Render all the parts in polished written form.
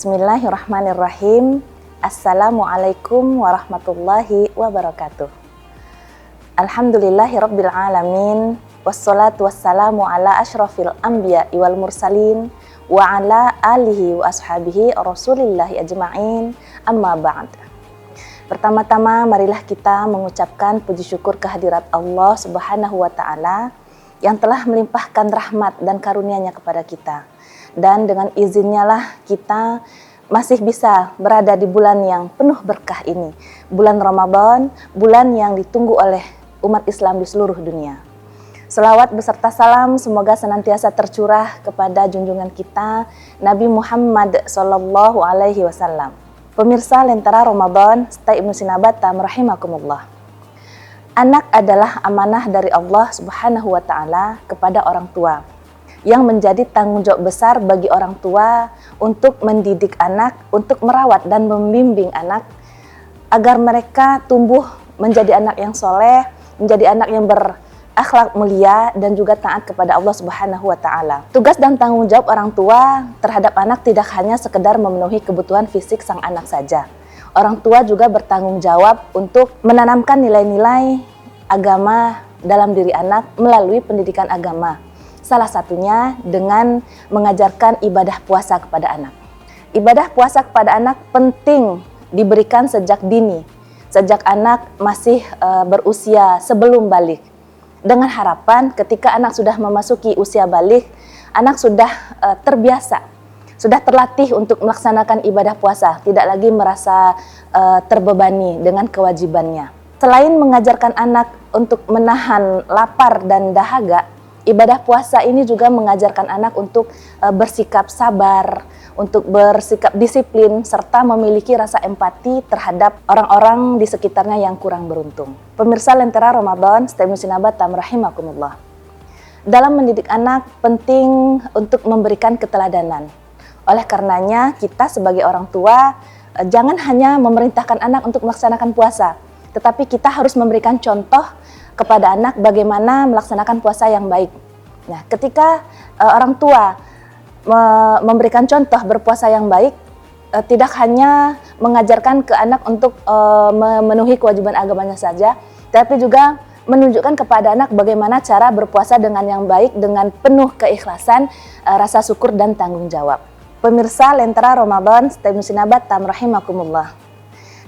Bismillahirrahmanirrahim. Assalamualaikum warahmatullahi wabarakatuh. Alhamdulillahirabbil alamin. Wassalatu wassalamu ala asyrafil anbiya'i wal mursalin wa ala alihi wa ashabihi rasulillahi ajma'in. Amma ba'd. Pertama-tama marilah kita mengucapkan puji syukur kehadirat Allah Subhanahu wa taala yang telah melimpahkan rahmat dan karunia-Nya kepada kita. Dan dengan izinnya lah kita masih bisa berada di bulan yang penuh berkah ini. Bulan Ramadan, bulan yang ditunggu oleh umat Islam di seluruh dunia. Selawat beserta salam semoga senantiasa tercurah kepada junjungan kita Nabi Muhammad SAW. Pemirsa Lentera Ramadan, Stay Ibnu Sinabatam rahimakumullah. Anak adalah amanah dari Allah Subhanahu wa taala kepada orang tua, yang menjadi tanggung jawab besar bagi orang tua untuk mendidik anak, untuk merawat dan membimbing anak agar mereka tumbuh menjadi anak yang soleh, menjadi anak yang berakhlak mulia dan juga taat kepada Allah Subhanahu wa taala. Tugas dan tanggung jawab orang tua terhadap anak tidak hanya sekedar memenuhi kebutuhan fisik sang anak saja. Orang tua juga bertanggung jawab untuk menanamkan nilai-nilai agama dalam diri anak melalui pendidikan agama. Salah satunya dengan mengajarkan ibadah puasa kepada anak. Ibadah puasa kepada anak penting diberikan sejak dini, sejak anak masih berusia sebelum balik. Dengan harapan ketika anak sudah memasuki usia balik, anak sudah terbiasa, sudah terlatih untuk melaksanakan ibadah puasa, tidak lagi merasa terbebani dengan kewajibannya. Selain mengajarkan anak untuk menahan lapar dan dahaga, ibadah puasa ini juga mengajarkan anak untuk bersikap sabar, untuk bersikap disiplin, serta memiliki rasa empati terhadap orang-orang di sekitarnya yang kurang beruntung. Pemirsa Lentera Ramadan, Stay Ibnu Sinabatam rahimakumullah. Dalam mendidik anak penting untuk memberikan keteladanan. Oleh karenanya kita sebagai orang tua jangan hanya memerintahkan anak untuk melaksanakan puasa, tetapi kita harus memberikan contoh kepada anak bagaimana melaksanakan puasa yang baik. Nah, ketika orang tua memberikan contoh berpuasa yang baik, tidak hanya mengajarkan ke anak untuk memenuhi kewajiban agamanya saja, tapi juga menunjukkan kepada anak bagaimana cara berpuasa dengan yang baik, dengan penuh keikhlasan, rasa syukur dan tanggung jawab. Pemirsa Lentera Ramadan, Stay Ibnu Sinabatam rahimakumullah.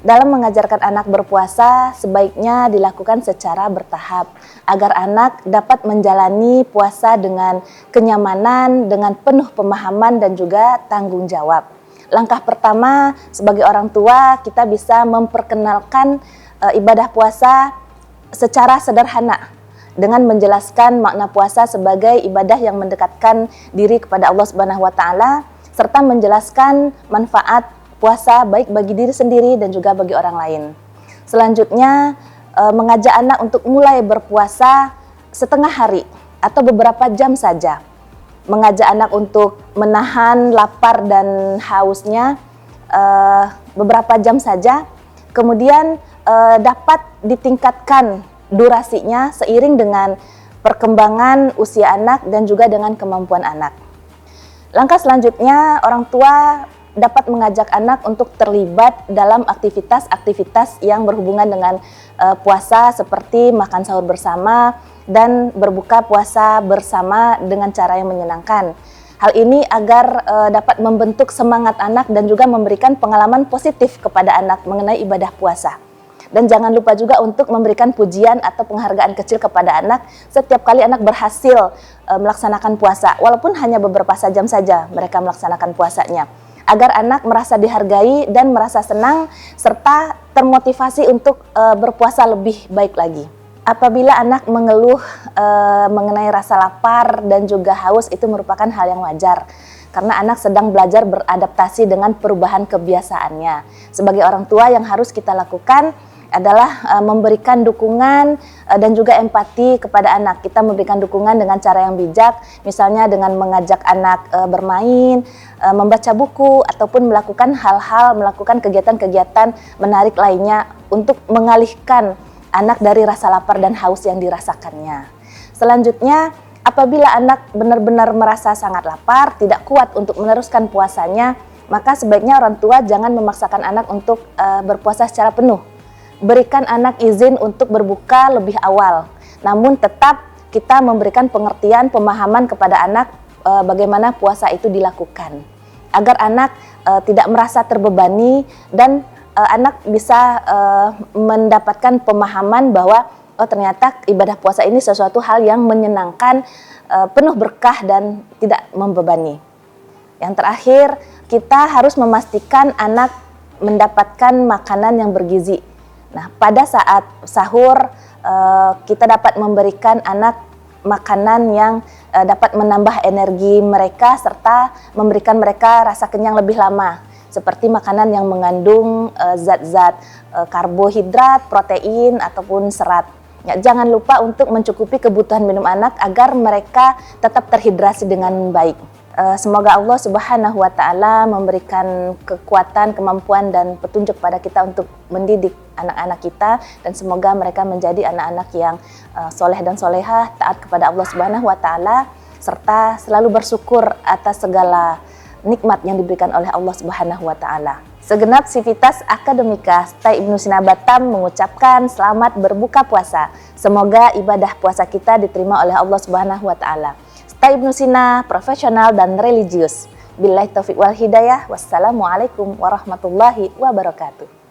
Dalam mengajarkan anak berpuasa, sebaiknya dilakukan secara bertahap, agar anak dapat menjalani puasa dengan kenyamanan, dengan penuh pemahaman dan juga tanggung jawab. Langkah pertama, sebagai orang tua, kita bisa memperkenalkan ibadah puasa secara sederhana, dengan menjelaskan makna puasa sebagai ibadah yang mendekatkan diri kepada Allah Subhanahu wa taala, serta menjelaskan manfaat puasa baik bagi diri sendiri dan juga bagi orang lain. Selanjutnya, mengajak anak untuk mulai berpuasa setengah hari atau beberapa jam saja. Mengajak anak untuk menahan lapar dan hausnya beberapa jam saja. Kemudian dapat ditingkatkan durasinya seiring dengan perkembangan usia anak dan juga dengan kemampuan anak. Langkah selanjutnya, orang tua dapat mengajak anak untuk terlibat dalam aktivitas-aktivitas yang berhubungan dengan puasa seperti makan sahur bersama dan berbuka puasa bersama dengan cara yang menyenangkan. Hal ini agar dapat membentuk semangat anak dan juga memberikan pengalaman positif kepada anak mengenai ibadah puasa. Dan jangan lupa juga untuk memberikan pujian atau penghargaan kecil kepada anak setiap kali anak berhasil melaksanakan puasa, walaupun hanya beberapa jam saja mereka melaksanakan puasanya, agar anak merasa dihargai dan merasa senang serta termotivasi untuk berpuasa lebih baik lagi. Apabila anak mengeluh mengenai rasa lapar dan juga haus, itu merupakan hal yang wajar karena anak sedang belajar beradaptasi dengan perubahan kebiasaannya. Sebagai orang tua yang harus kita lakukan adalah memberikan dukungan dan juga empati kepada anak. Kita memberikan dukungan dengan cara yang bijak, misalnya dengan mengajak anak bermain, membaca buku, ataupun melakukan kegiatan-kegiatan menarik lainnya untuk mengalihkan anak dari rasa lapar dan haus yang dirasakannya. Selanjutnya, apabila anak benar-benar merasa sangat lapar, tidak kuat untuk meneruskan puasanya, maka sebaiknya orang tua jangan memaksakan anak untuk berpuasa secara penuh. Berikan anak izin untuk berbuka lebih awal, namun tetap kita memberikan pengertian, pemahaman kepada anak bagaimana puasa itu dilakukan, agar anak tidak merasa terbebani dan anak bisa mendapatkan pemahaman bahwa oh ternyata ibadah puasa ini sesuatu hal yang menyenangkan, penuh berkah dan tidak membebani. Yang terakhir, kita harus memastikan anak mendapatkan makanan yang bergizi. Nah, pada saat sahur kita dapat memberikan anak makanan yang dapat menambah energi mereka serta memberikan mereka rasa kenyang lebih lama, seperti makanan yang mengandung zat-zat karbohidrat, protein ataupun serat. Ya, jangan lupa untuk mencukupi kebutuhan minum anak agar mereka tetap terhidrasi dengan baik. Semoga Allah Subhanahu wa Ta'ala memberikan kekuatan, kemampuan dan petunjuk pada kita untuk mendidik anak-anak kita, dan semoga mereka menjadi anak-anak yang soleh dan solehah, taat kepada Allah Subhanahu wa Ta'ala, serta selalu bersyukur atas segala nikmat yang diberikan oleh Allah Subhanahu wa Ta'ala. Segenap Sivitas Akademika STAI Ibnu Sina Batam mengucapkan selamat berbuka puasa. Semoga ibadah puasa kita diterima oleh Allah Subhanahu wa Ta'ala. STAI Ibnu Sina, profesional dan religius. Billahi taufiq wal hidayah. Wassalamualaikum warahmatullahi wabarakatuh.